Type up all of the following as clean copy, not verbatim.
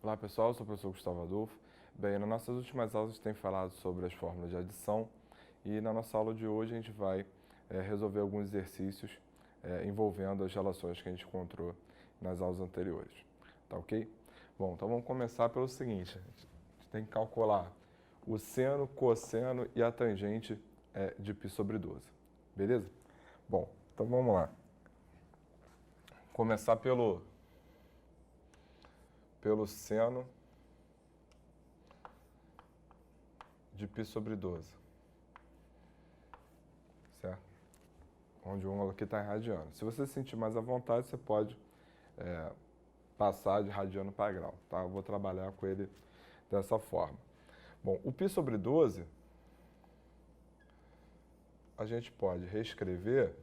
Olá pessoal, eu sou o professor Gustavo Adolfo. Bem, nas nossas últimas aulas a gente tem falado sobre as fórmulas de adição e na nossa aula de hoje a gente vai resolver alguns exercícios envolvendo as relações que a gente encontrou nas aulas anteriores. Tá ok? Bom, então vamos começar pelo seguinte, a gente tem que calcular o seno, cosseno e a tangente de π sobre 12. Beleza? Bom, então vamos lá. Começar pelo seno de π sobre 12, certo? Onde o ângulo aqui está em radiano. Se você se sentir mais à vontade, você pode passar de radiano para grau, tá? Eu vou trabalhar com ele dessa forma. Bom, o π sobre 12, a gente pode reescrever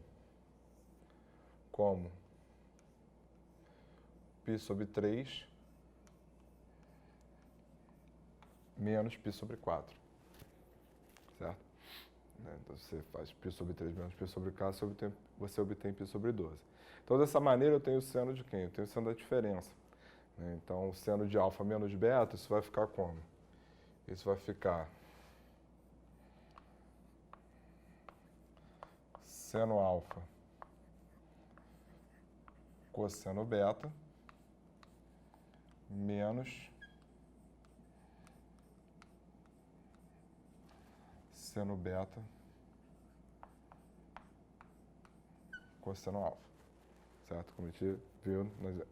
como π sobre 3 menos π sobre 4, certo? Então, você faz π sobre 3 menos π sobre 4, você obtém π sobre 12. Então, dessa maneira, eu tenho o seno de quem? Eu tenho o seno da diferença. Então, o seno de alfa menos beta, isso vai ficar como? Isso vai ficar seno alfa cosseno beta menos seno beta cosseno alfa, certo? Como a gente viu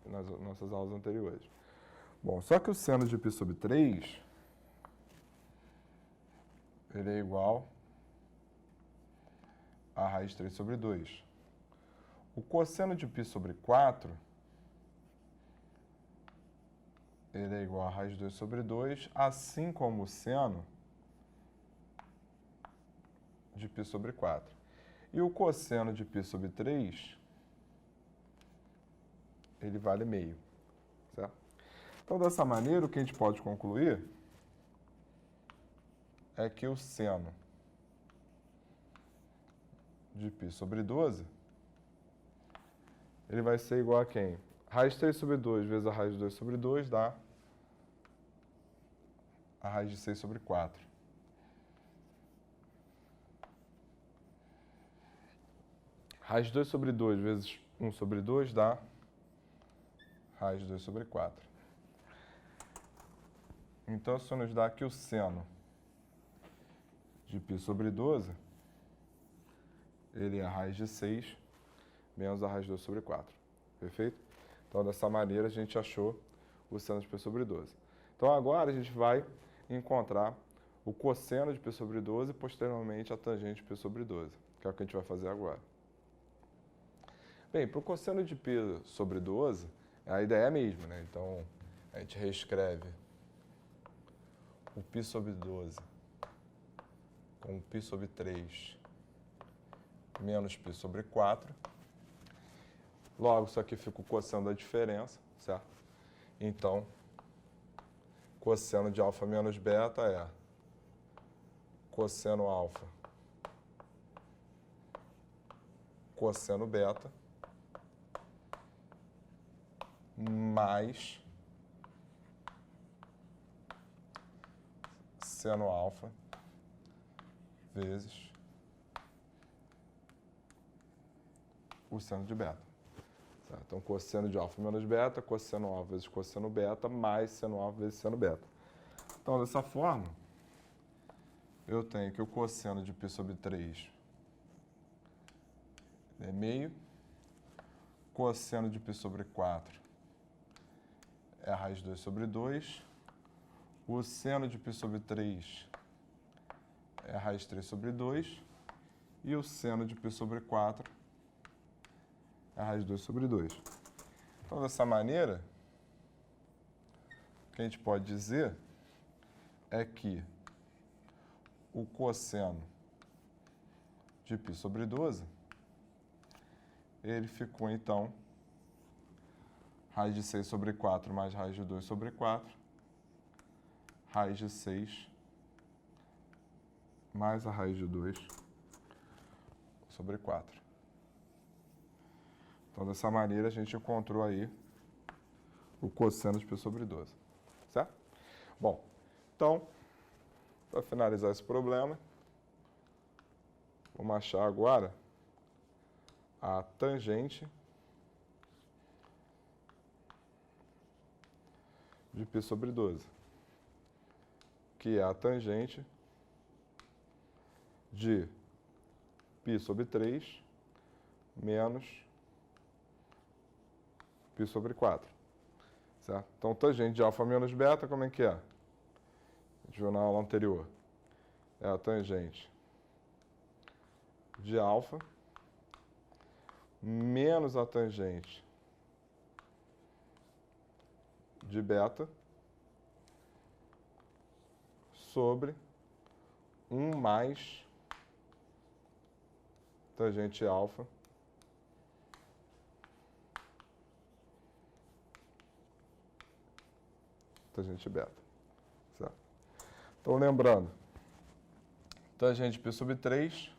nas nossas aulas anteriores. Bom, só que o seno de π sobre 3, ele é igual a raiz 3 sobre 2. O cosseno de π sobre 4, ele é igual a raiz 2 sobre 2, assim como o seno de π sobre 4. E o cosseno de π sobre 3, ele vale meio, certo? Então, dessa maneira, o que a gente pode concluir é que o seno de π sobre 12, ele vai ser igual a quem? Raiz 3 sobre 2 vezes a raiz de 2 sobre 2 dá a raiz de 6 sobre 4. Raiz de 2 sobre 2 vezes 1 sobre 2 dá raiz de 2 sobre 4. Então, isso nos dá que o seno de π sobre 12, ele é a raiz de 6 menos a raiz de 2 sobre 4. Perfeito? Então, dessa maneira, a gente achou o seno de π sobre 12. Então, agora a gente vai encontrar o cosseno de π sobre 12 e, posteriormente, a tangente de π sobre 12, que é o que a gente vai fazer agora. Bem, para o cosseno de π sobre 12, a ideia é a mesma, né? Então, a gente reescreve o π sobre 12 com π sobre 3 menos π sobre 4. Logo, isso aqui fica o cosseno da diferença, certo? Então, cosseno de alfa menos beta é cosseno alfa cosseno beta mais seno alfa vezes o seno de beta. Certo? Então, cosseno de alfa menos beta, cosseno alfa vezes cosseno beta, mais seno alfa vezes seno beta. Então, dessa forma, eu tenho que o cosseno de π sobre 3 é meio, cosseno de π sobre 4 é a raiz de 2 sobre 2, o seno de π sobre 3 é a raiz de 3 sobre 2, e o seno de π sobre 4 é a raiz de 2 sobre 2. Então, dessa maneira, o que a gente pode dizer é que o cosseno de π sobre 12, ele ficou, então, raiz de 6 sobre 4 mais raiz de 2 sobre 4, raiz de 6 mais a raiz de 2 sobre 4. Então, dessa maneira, a gente encontrou aí o cosseno de π sobre 12. Bom, então, para finalizar esse problema, vamos achar agora a tangente de π sobre 12, que é a tangente de π sobre 3 menos π sobre 4. Certo? Então, tangente de alfa menos beta, como é que é? A gente viu na aula anterior. É a tangente de alfa menos a tangente de beta sobre 1 mais tangente alfa tangente beta. Certo? Então, lembrando, tangente de π sobre 3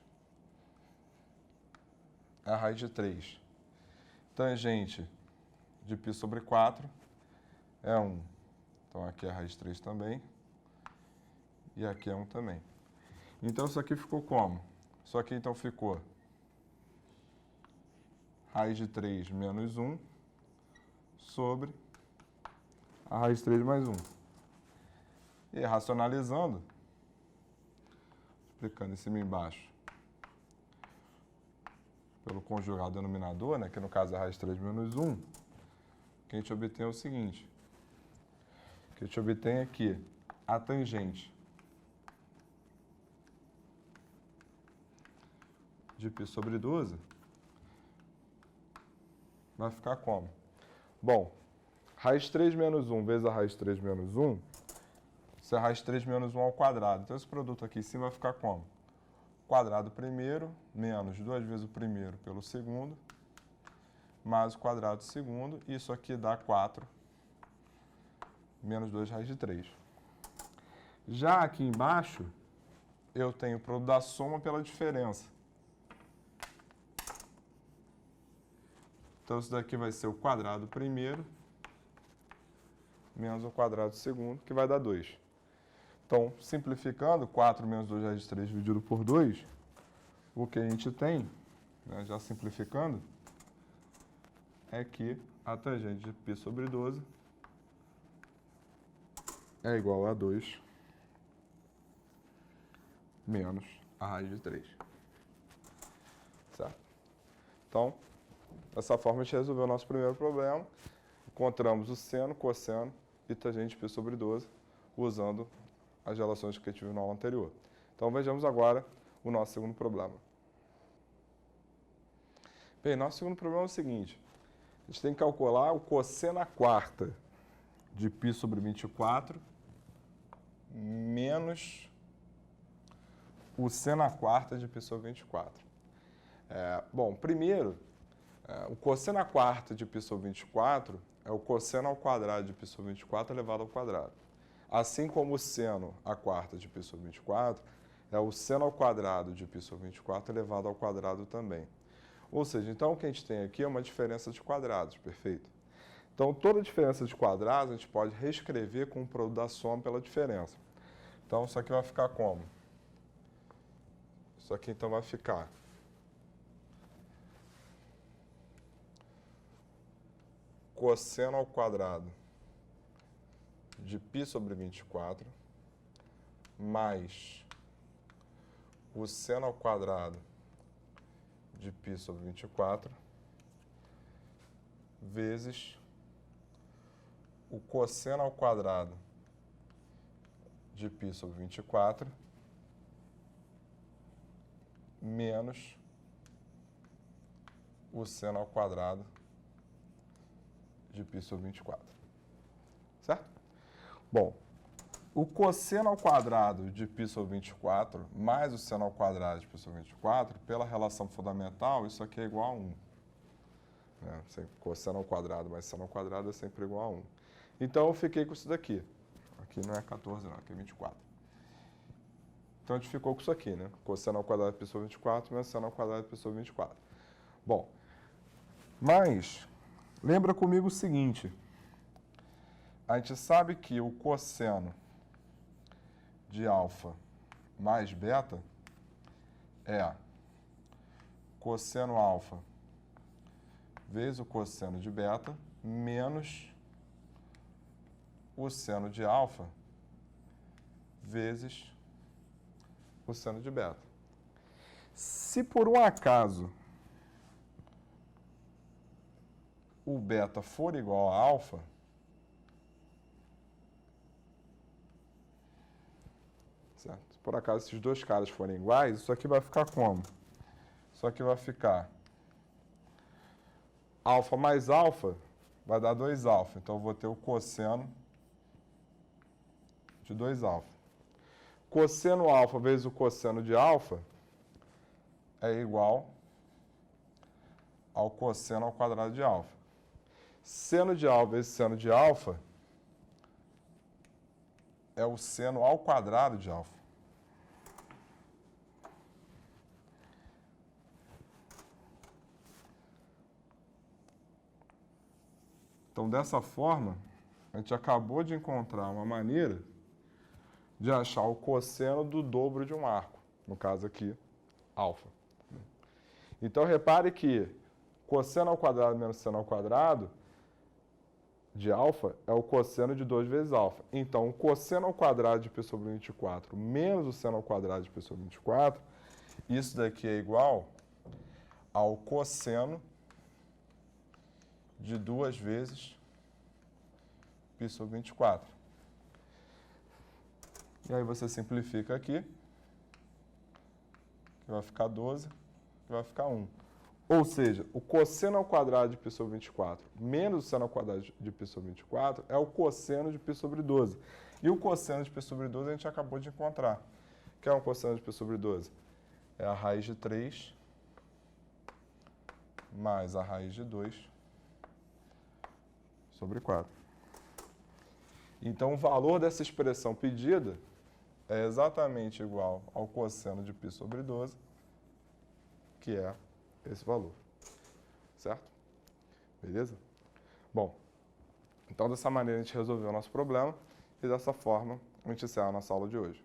é a raiz de 3. Tangente de π sobre 4 é 1. Então, aqui é a raiz de 3 também. E aqui é 1 também. Então, isso aqui ficou como? Isso aqui, então, ficou raiz de 3 menos 1 sobre a raiz de 3 mais 1. E racionalizando, explicando em cima e embaixo, pelo conjugado denominador, né, que no caso é a raiz de 3 menos 1, o que a gente obtém é o seguinte. O que a gente obtém é que a tangente de π sobre 12 vai ficar como? Bom, raiz de 3 menos 1 vezes a raiz de 3 menos 1, isso é a raiz de 3 menos 1 ao quadrado. Então, esse produto aqui em cima vai ficar como? Quadrado primeiro menos 2 vezes o primeiro pelo segundo, mais o quadrado do segundo. Isso aqui dá 4 menos 2 raiz de 3. Já aqui embaixo, eu tenho o produto da soma pela diferença. Então, isso daqui vai ser o quadrado primeiro menos o quadrado segundo, que vai dar 2. Então, simplificando, 4 menos 2 raiz de 3 dividido por 2, o que a gente tem, né, já simplificando, é que a tangente de π sobre 12 é igual a 2 menos a raiz de 3. Certo? Então, dessa forma, a gente resolveu o nosso primeiro problema. Encontramos o seno, cosseno e tangente de π sobre 12, usando as relações que a gente viu na aula anterior. Então, vejamos agora o nosso segundo problema. Bem, nosso segundo problema é o seguinte. A gente tem que calcular o cosseno à quarta de π sobre 24 menos o seno à quarta de π sobre 24. Bom, primeiro, o cosseno à quarta de π sobre 24 é o cosseno ao quadrado de π sobre 24 elevado ao quadrado. Assim como o seno à quarta de π sobre 24 é o seno ao quadrado de π sobre 24 elevado ao quadrado também. Ou seja, então o que a gente tem aqui é uma diferença de quadrados, perfeito? Então, toda diferença de quadrados a gente pode reescrever com o produto da soma pela diferença. Então, isso aqui vai ficar como? Isso aqui, então, vai ficar cosseno ao quadrado de π sobre 24 mais o seno ao quadrado de π sobre 24 vezes o cosseno ao quadrado de π sobre 24 menos o seno ao quadrado de π sobre 24. Certo? Bom, o cosseno ao quadrado de π sobre 24 mais o seno ao quadrado de π sobre 24, pela relação fundamental, isso aqui é igual a 1. Cosseno ao quadrado mais seno ao quadrado é sempre igual a 1. Então, eu fiquei com isso daqui. Aqui não é 14, não, aqui é 24. Então, a gente ficou com isso aqui, né? Cosseno ao quadrado de π sobre 24 menos seno ao quadrado de π sobre 24. Bom, mas lembra comigo o seguinte. A gente sabe que o cosseno de alfa mais beta é cosseno alfa vezes o cosseno de beta menos o seno de alfa vezes o seno de beta. Se por um acaso o beta for igual a alfa, certo? Se por acaso esses dois caras forem iguais, isso aqui vai ficar como? Isso aqui vai ficar alfa mais alfa vai dar 2 alfa. Então, eu vou ter o cosseno de 2 alfa. Cosseno alfa vezes o cosseno de alfa é igual ao cosseno ao quadrado de alfa. Seno de alfa vezes seno de alfa é o seno ao quadrado de alfa. Então, dessa forma, a gente acabou de encontrar uma maneira de achar o cosseno do dobro de um arco, no caso aqui, alfa. Então, repare que cosseno ao quadrado menos seno ao quadrado de alfa é o cosseno de 2 vezes alfa. Então, o cosseno ao quadrado de π sobre 24 menos o seno ao quadrado de π sobre 24, isso daqui é igual ao cosseno de 2 vezes π sobre 24. E aí você simplifica aqui, que vai ficar 12, que vai ficar 1. Ou seja, o cosseno ao quadrado de π sobre 24 menos o seno ao quadrado de π sobre 24 é o cosseno de π sobre 12. E o cosseno de π sobre 12 a gente acabou de encontrar. O que é um cosseno de π sobre 12? É a raiz de 3 mais a raiz de 2 sobre 4. Então, o valor dessa expressão pedida é exatamente igual ao cosseno de π sobre 12, que é esse valor. Certo? Beleza? Bom, então dessa maneira a gente resolveu o nosso problema e dessa forma a gente encerra a nossa aula de hoje.